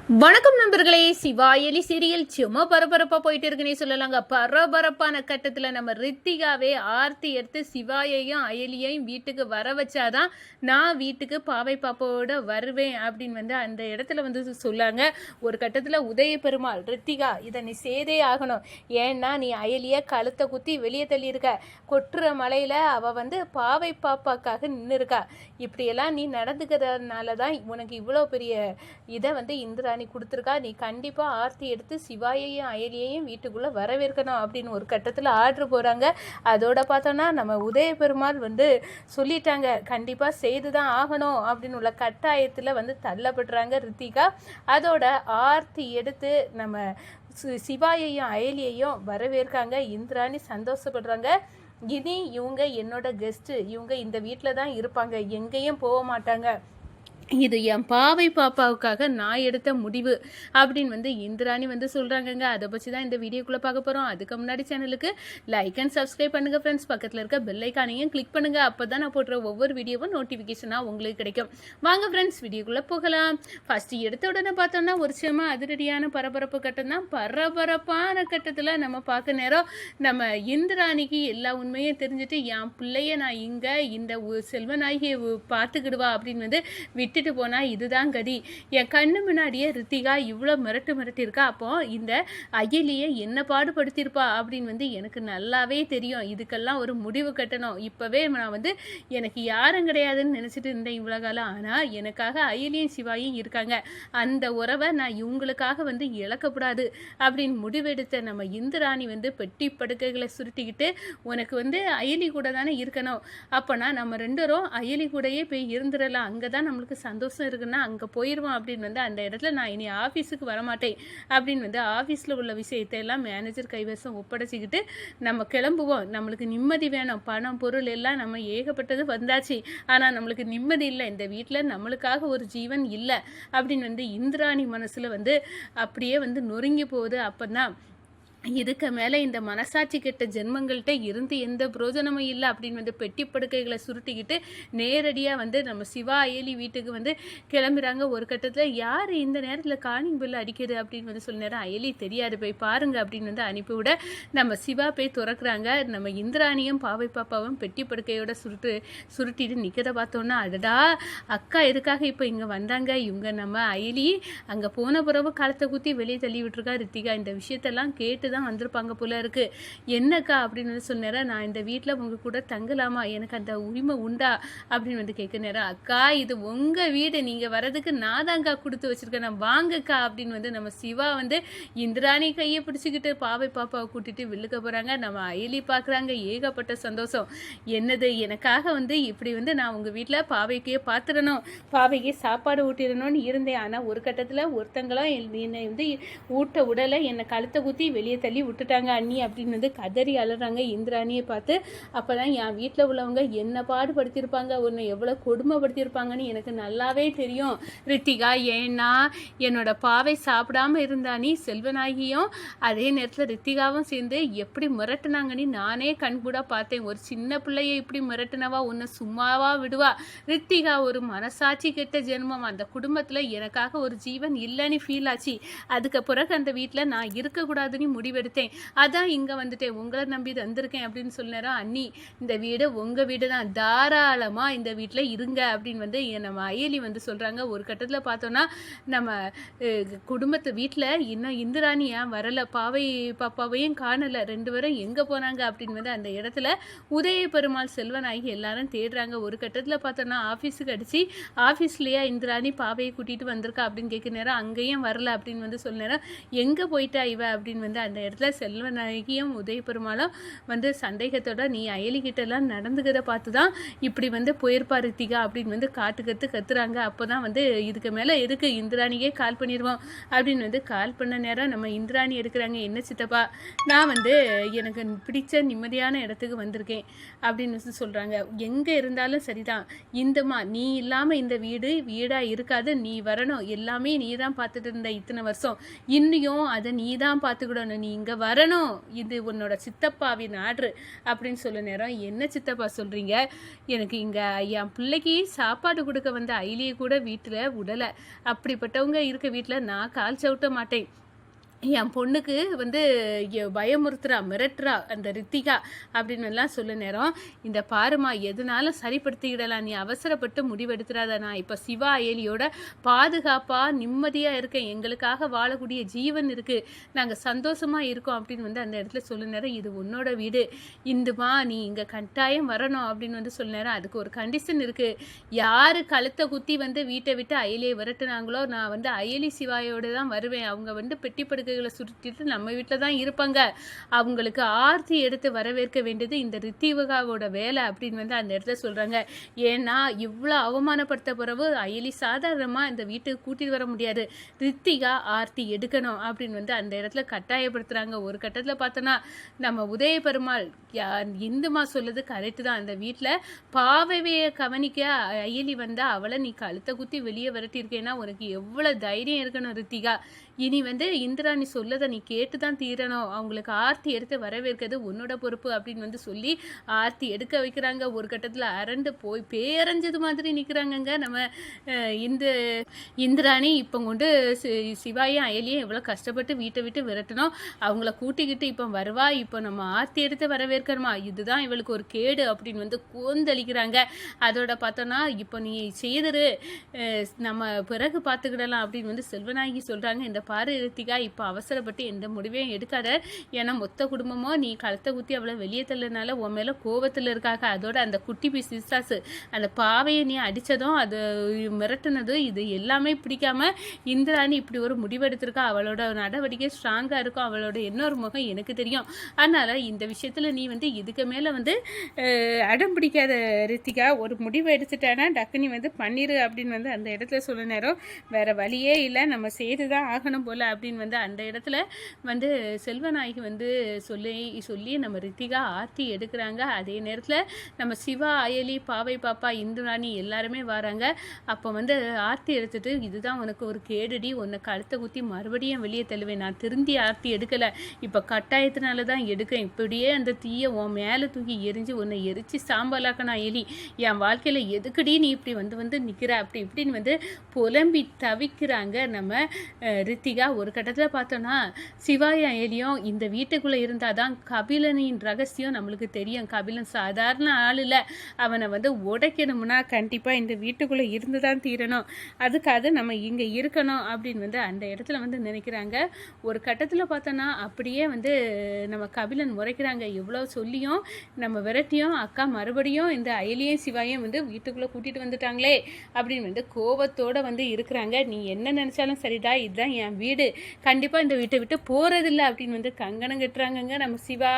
வணக்கம் நண்பர்களே. சிவா எலி சீரியல் சும்மா பரபரப்பா போயிட்டு இருக்குன்னே சொல்லலாங்க. பரபரப்பான கட்டத்துல நம்ம ரித்திகாவே ஆர்த்தி எடுத்து சிவாயையும் அயலியையும் வீட்டுக்கு வர வச்சாதான் நான் வீட்டுக்கு பாவை பாப்பாவோட வருவேன் அப்படின்னு அந்த இடத்துல சொல்லாங்க. ஒரு கட்டத்துல உதய பெருமாள், ரித்திகா இதை நீ செய்தே ஆகணும், ஏன்னா நீ அயலிய கழுத்தை குத்தி வெளியே தள்ளி இருக்க, கொட்டுற மலையில அவ பாவை பாப்பாக்காக நின்று இருக்கா, இப்படியெல்லாம் நீ நடந்துக்கிறதுனாலதான் உனக்கு இவ்வளோ பெரிய இதை இந்திராணி கொடுத்துருக்கா, நீ கண்டிப்பா ஆர்த்தி எடுத்து சிவாயையும் அயலியையும் வீட்டுக்குள்ள வரவேற்கணும் அப்படின்னு ஒரு கட்டத்துல ஆர்டர் போறாங்க. அதோட பார்த்தோம்னா நம்ம உதய பெருமாள் சொல்லிட்டாங்க, கண்டிப்பா செய்துதான் ஆகணும் அப்படின்னு உள்ள கட்டாயத்துல தள்ளப்படுறாங்க ரித்திகா. அதோட ஆர்த்தி எடுத்து நம்ம சிவாயையும் அயலியையும் வரவேற்காங்க. இந்திராணி சந்தோஷப்படுறாங்க. இனி இவங்க என்னோட கெஸ்ட், இவங்க இந்த வீட்டில் தான் இருப்பாங்க, எங்கேயும் போக மாட்டாங்க, இது என் பாவை பாப்பாவுக்காக நான் எடுத்த முடிவு அப்படின்னு இந்திராணி சொல்கிறாங்கங்க. அதை பற்றி தான் இந்த வீடியோக்குள்ளே பார்க்க போகிறோம். அதுக்கு முன்னாடி சேனலுக்கு லைக் அண்ட் சப்ஸ்கிரைப் பண்ணுங்கள் ஃப்ரெண்ட்ஸ். பக்கத்தில் இருக்க பெல் ஐக்கானையும் கிளிக் பண்ணுங்கள். அப்போ தான் நான் போடுற ஒவ்வொரு வீடியோவும் நோட்டிஃபிகேஷனாக உங்களுக்கு கிடைக்கும். வாங்க ஃப்ரெண்ட்ஸ், வீடியோக்குள்ளே போகலாம். ஃபஸ்ட்டு எடுத்த உடனே பார்த்தோம்னா ஒரு சில அதிரடியான பரபரப்பு கட்டம் தான். பரபரப்பான கட்டத்தில் நம்ம பார்க்க நேரம் நம்ம இந்திராணிக்கு எல்லா உண்மையும் தெரிஞ்சுட்டு என் பிள்ளைய நான் இங்கே இந்த செல்வநாயகியை பார்த்துக்கிடுவா அப்படின்னு விட்டு போனா இதுதான் கதி, என் கண்ணு முன்னாடியே ரித்திகா இவ்வளோ மிரட்டிருக்கா, அப்போ இந்த அயலியை என்ன பாடுபடுத்தியிருப்பா அப்படின்னு எனக்கு நல்லாவே தெரியும். இதுக்கெல்லாம் ஒரு முடிவு கட்டணும். இப்பவே நான் எனக்கு யாரும் கிடையாதுன்னு நினைச்சிட்டு இருந்தேன் இவ்வளோ காலம். ஆனால் எனக்காக அயலியும் சிவாயும் இருக்காங்க, அந்த உறவை நான் இவங்களுக்காக இழக்கப்படாது அப்படின்னு முடிவெடுத்த நம்ம இந்திராணி பெட்டி படுக்கைகளை சுருட்டிக்கிட்டு உனக்கு அயலி கூட தானே இருக்கணும், அப்போனா நம்ம ரெண்டரும் அயலி கூடயே போய் இருந்துடலாம், அங்கே தான் நம்மளுக்கு சந்தோஷம் இருக்குன்னா அங்கே போயிடுவான் அப்படின்னு அந்த இடத்துல நான் இனி ஆஃபீஸுக்கு வரமாட்டேன் அப்படின்னு ஆஃபீஸில் உள்ள விஷயத்தை எல்லாம் மேனேஜர் கைவசம் ஒப்படைச்சிக்கிட்டு நம்ம கிளம்புவோம். நம்மளுக்கு நிம்மதி வேணும், பணம் பொருள் எல்லாம் நம்ம ஏகப்பட்டது வந்தாச்சு, ஆனால் நம்மளுக்கு நிம்மதி இல்லை, இந்த வீட்டில் நம்மளுக்காக ஒரு ஜீவன் இல்லை அப்படின்னு இந்திராணி மனசில் அப்படியே நொறுங்கி போகுது. அப்போ தான் இதுக்கு மேலே இந்த மனசாட்சி கெட்ட ஜென்மங்கள்கிட்ட இருந்து எந்த பிரோஜனமும் இல்லை அப்படின்னு பெட்டி படுக்கைகளை சுருட்டிக்கிட்டு நேரடியாக நம்ம சிவா அயலி வீட்டுக்கு கிளம்புறாங்க. ஒரு கட்டத்தில் யார் இந்த நேரத்தில் காலிங் பில் அடிக்கிறது அப்படின்னு சொல்ல நேரம் அயலி தெரியாது, போய் பாருங்க அப்படின்னு அனுப்பிவிட நம்ம சிவா போய் துறக்குறாங்க. நம்ம இந்திராணியும் பாவை பாப்பாவும் பெட்டி படுக்கையோட சுருட்டிட்டு நிற்கிறத பார்த்தோன்னா அடடா அக்கா எதுக்காக இப்போ இங்கே வந்தாங்க, இவங்க நம்ம அயலி அங்கே போன பிறகு காலத்தை குத்தி வெளியே தள்ளி விட்டுருக்கா ரித்திகா, இந்த விஷயத்தெல்லாம் கேட்டு தான் வந்திருப்பாங்க போல இருக்கு, என்னக்கா அப்படின்னு சொன்ன நேரம் நான் இந்த வீட்டில் உங்க கூட தங்கலாமா, எனக்கு அந்த உரிமை உண்டா அப்படின்னு கேட்க நேரம் அக்கா இது உங்க வீடு, நீங்க வரதுக்கு நான் தான்க்கா கொடுத்து வச்சிருக்கேன், நான் வாங்கக்கா அப்படின்னு நம்ம சிவா இந்திராணி கையை பிடிச்சிக்கிட்டு பாவை பாப்பாவை கூட்டிட்டு வில்லுக்க போறாங்க. நம்ம அயலி பார்க்குறாங்க, ஏகப்பட்ட சந்தோஷம். என்னது எனக்காக இப்படி நான் உங்க வீட்டில் பாவைக்கே பார்த்துடணும், பாவைக்கே சாப்பாடு ஊட்டிடணும்னு இருந்தேன், ஆனால் ஒரு கட்டத்தில் ஒருத்தங்களும் என்னை ஊட்ட உடலை என்னை கழுத்தை குத்தி வெளியே தள்ளி விட்டுட்டாங்க அண்ணி அப்படின்னு கதறி அலறாங்க இந்திராணியை பார்த்து. அப்போதான் என் வீட்டில் உள்ளவங்க என்ன பாடுபடுத்தியிருப்பாங்க, உன்னை எவ்வளோ கொடுமைப்படுத்தியிருப்பாங்கன்னு எனக்கு நல்லாவே தெரியும் ரித்திகா, ஏன்னா என்னோட பாவை சாப்பிடாம இருந்தா நீ செல்வநாயகியும் அதே நேரத்தில் ரித்திகாவும் சேர்ந்து எப்படி மிரட்டுனாங்கன்னு நானே கண்கூட பார்த்தேன். ஒரு சின்ன பிள்ளைய இப்படி மிரட்டுனவா உன்னை சும்மாவா விடுவா, ரித்திகா ஒரு மனசாட்சி கெட்ட ஜென்மம், அந்த குடும்பத்தில் எனக்காக ஒரு ஜீவன் இல்லைன்னு ஃபீல் ஆச்சு, அதுக்கு பிறகு அந்த வீட்டில் நான் இருக்கக்கூடாதுன்னு முடிவெடுத்தேன், அதான் இங்கே வந்துட்டேன், உங்களை நம்பி வந்திருக்கேன் அப்படின்னு சொன்னாரா. அண்ணி இந்த வீடு உங்கள் வீடு தான், தாராளமாக இந்த வீட்டில் இருங்க அப்படின்னு நம்ம அயலி சொல்கிறாங்க. ஒரு கட்டத்தில் பார்த்தோன்னா நம்ம குடும்பத்து வீட்டில் இன்னும் இந்திராணி ஏன் வரலை, பாவை பாப்பாவையும் காணலை, ரெண்டு பேரும் எங்கே போனாங்க அப்படின்னு அந்த இடத்துல உதய பெருமாள் செல்வநாயகி எல்லாரும் தேடுறாங்க. ஒரு கட்டத்தில் பார்த்தோன்னா ஆஃபீஸுக்கு அடித்து ஆஃபீஸ்லேயே இந்திராணி பாவையை கூட்டிகிட்டு வந்திருக்கா அப்படின்னு கேட்க நேரம் அங்கேயும் வரல அப்படின்னு சொல்ல நேரம் எங்கே போயிட்டா இவ அப்படின்னு அந்த இடத்துல செல்வநாயகியும் உதய பெருமாளும் சந்தேகத்தோட நீ அயலிக்கிட்டெல்லாம் நடந்துக்கிறத பார்த்து தான் இப்படி போயிருப்பா ரித்திகா அப்படின்னு காட்டு கத்துறாங்க. அப்போ தான் இதுக்கு மேலே எதுக்கு இந்திராணியே கால் பண்ணிடுவோம் அப்படின்னு கால் பண்ண நேரம் நம்ம இந்திராணி எடுக்கிறாங்க. என்ன சித்தப்பா நான் எனக்கு பிடிச்ச நிம்மதியான இடத்துக்கு வந்திருக்கேன் அப்படின்னு சொல்கிறாங்க. எங்கே இருந்தாலும் சரிதான், இந்தம்மா நீ இல்லாமல் இந்த வீடாக இருக்காது, நீ வரணும், எல்லாமே நீ தான் பார்த்துட்டு இருந்த இத்தனை வருஷம், இன்னையும் அதை நீ தான் பார்த்துக்கிடணும், நீ இங்கே வரணும், இது உன்னோட சித்தப்பாவின் ஆர்டர் அப்படின்னு சொல்ல நேரம், என்ன சித்தப்பா சொல்கிறீங்க, எனக்கு இங்கே என் பிள்ளைக்கு சாப்பாடு கொடுக்க வந்த அயிலியை கூட வீட்டில் விடலை, அப்படிப்பட்டவங்க இருக்க வீட்டில் நான் கால் சவுட்ட மாட்டேன். என் பொண்ணுக்கு பயமுறுத்துறா, மிரட்டுறா அந்த ரித்திகா அப்படின்னு எல்லாம் சொல்ல நேரம், இந்த பாருமா எதுனாலும் சரிப்படுத்திக்கிடலாம், நீ அவசரப்பட்டு முடிவெடுத்துறாத, நான் இப்போ சிவா அயலியோட பாதுகாப்பாக நிம்மதியாக இருக்கேன், எங்களுக்காக வாழக்கூடிய ஜீவன் இருக்குது, நாங்கள் சந்தோஷமாக இருக்கோம் அப்படின்னு அந்த இடத்துல சொல்ல நேரம், இது உன்னோட வீடு, இந்துமா நீ இங்கே கட்டாயம் வரணும் அப்படின்னு சொல்ல நேரம், அதுக்கு ஒரு கண்டிஷன் இருக்குது, யார் கழுத்தை குத்தி வீட்டை விட்டு அயலியை விரட்டுனாங்களோ நான் அயலி சிவாயோடு தான் வருவேன், அவங்க பெட்டி படுக்க சுருட்டிட்டு நம்ம வீட்டில் தான் இருப்பாங்க, அவங்களுக்கு ஆர்த்தி எடுத்து வரவேற்க வேண்டியது இந்த ரித்திகாவோட வேலை அப்படின்னு அந்த இடத்துல சொல்றாங்க. ஏன்னா இவ்வளோ அவமானப்படுத்த பிறகு அயலி சாதாரணமாக இந்த வீட்டுக்கு கூட்டிட்டு வர முடியாது, ரித்திகா ஆர்த்தி எடுக்கணும் அப்படின்னு அந்த இடத்துல கட்டாயப்படுத்துறாங்க. ஒரு கட்டத்தில் பார்த்தோன்னா நம்ம உதய பெருமாள் இந்துமா சொல்லுது கரெக்டு தான், அந்த வீட்டில் பாவையை கவனிக்க அயலி அவளை நீ கழுத்தை குத்தி வெளியே விரட்டியிருக்கேன்னா உனக்கு எவ்வளோ தைரியம் இருக்கணும் ரித்திகா, இனி இந்திராணி சொல்லதை நீ கேட்டு தான் தீரணும், அவங்களுக்கு ஆர்த்தி எடுத்து வரவேற்கிறது உன்னோட பொறுப்பு அப்படின்னு சொல்லி ஆர்த்தி எடுக்க வைக்கிறாங்க. ஒரு கட்டத்தில் அரண்டு போய் பேரஞ்சது மாதிரி நிற்கிறாங்கங்க நம்ம இந்திராணி. இப்போ கொண்டு சிவாயும் அயலியும் எவ்வளோ கஷ்டப்பட்டு வீட்டை விட்டு விரட்டணும், அவங்கள கூட்டிக்கிட்டு இப்போ வருவா, இப்போ நம்ம ஆர்த்தி எடுத்து வரவேற்கணுமா, இதுதான் இவளுக்கு ஒரு கேடு அப்படின்னு கோந்தளிக்கிறாங்க. அதோட பார்த்தோன்னா இப்போ நீ செய்தரு நம்ம பிறகு பார்த்துக்கிடலாம் அப்படின்னு செல்வநாயகி சொல்கிறாங்க. இந்த பாரு ரித்திகா, இப்போ அவசரப்பட்டு எந்த முடிவையும் எடுக்காத, ஏன்னா மொத்த குடும்பமோ நீ கழுத்தை குத்தி அவளை வெளியே தள்ளனால உன் மேலே கோபத்தில் இருக்காங்க. அதோட அந்த குட்டி பிசாசு அந்த பாவையை நீ அடித்ததும் அது மிரட்டுனதும் இது எல்லாமே பிடிக்காம இந்திராணி இப்படி ஒரு முடிவெடுத்திருக்கா, அவளோட நடவடிக்கை ஸ்ட்ராங்காக இருக்கும், அவளோட இன்னொரு முகம் எனக்கு தெரியும், அதனால் இந்த விஷயத்தில் நீ இதுக்கு மேலே அடம் பிடிக்காத ரித்திகா, ஒரு முடிவு எடுத்துட்டானா டக்கு நீ பண்ணிரு அப்படின்னு அந்த இடத்துல சொல்ல நேரம், வேற வழியே இல்லை, நம்ம செய்து தான் ஆகணும் போல் அப்படின்னு அந்த இடத்துல செல்வநாயகி சொல்லி நம்ம ரித்திகா ஆர்த்தி எடுக்கிறாங்க. அதே நேரத்தில் நம்ம சிவா அயலி பாவை பாப்பா இந்துராணி எல்லாருமே வராங்க. அப்போ ஆர்த்தி எடுத்துட்டு, இதுதான் உனக்கு ஒரு கேடுடி, உன்னை கழுத்தை குத்தி மறுபடியும் வெளியே தள்ளுவேன், நான் திருந்தி ஆர்த்தி எடுக்கலை, இப்போ கட்டாயத்தினால தான் எடுக்கேன், இப்படியே அந்த தீயை உன் மேலே தூக்கி எரிஞ்சு உன்னை எரிச்சு சாம்பலாக்கணும் அயலி, என் வாழ்க்கையில் எதுக்குடி நீ இப்படி நிற்கிற அப்படி இப்படின்னு புலம்பி தவிக்கிறாங்க நம்ம ரித்திகா. ஒரு கட்டத்தில் பார்த்தோன்னா சிவாய அயலியும் இந்த வீட்டுக்குள்ளே இருந்தால் தான் கபிலனின் ரகசியம் நம்மளுக்கு தெரியும், கபிலன் சாதாரண ஆள் இல்லை, அவனை உடைக்கணும்னா கண்டிப்பாக இந்த வீட்டுக்குள்ளே இருந்து தான் தீரணும், அதுக்காக நம்ம இங்கே இருக்கணும் அப்படின்னு அந்த இடத்துல நினைக்கிறாங்க. ஒரு கட்டத்தில் பார்த்தோன்னா அப்படியே நம்ம கபிலன் முறைக்கிறாங்க, எவ்வளோ சொல்லியும் நம்ம விரட்டியும் அக்கா மறுபடியும் இந்த அயலியும் சிவாயும் வீட்டுக்குள்ளே கூட்டிகிட்டு வந்துட்டாங்களே அப்படின்னு கோபத்தோடு இருக்கிறாங்க. நீ என்ன நினச்சாலும் சரிடா, இதுதான் என் வீடு, கண்டிப்பாக இந்த வீட்டை விட்டு போகிறதில்ல அப்படின்னு கங்கணம் கட்டுறாங்கங்க நம்ம சிவா.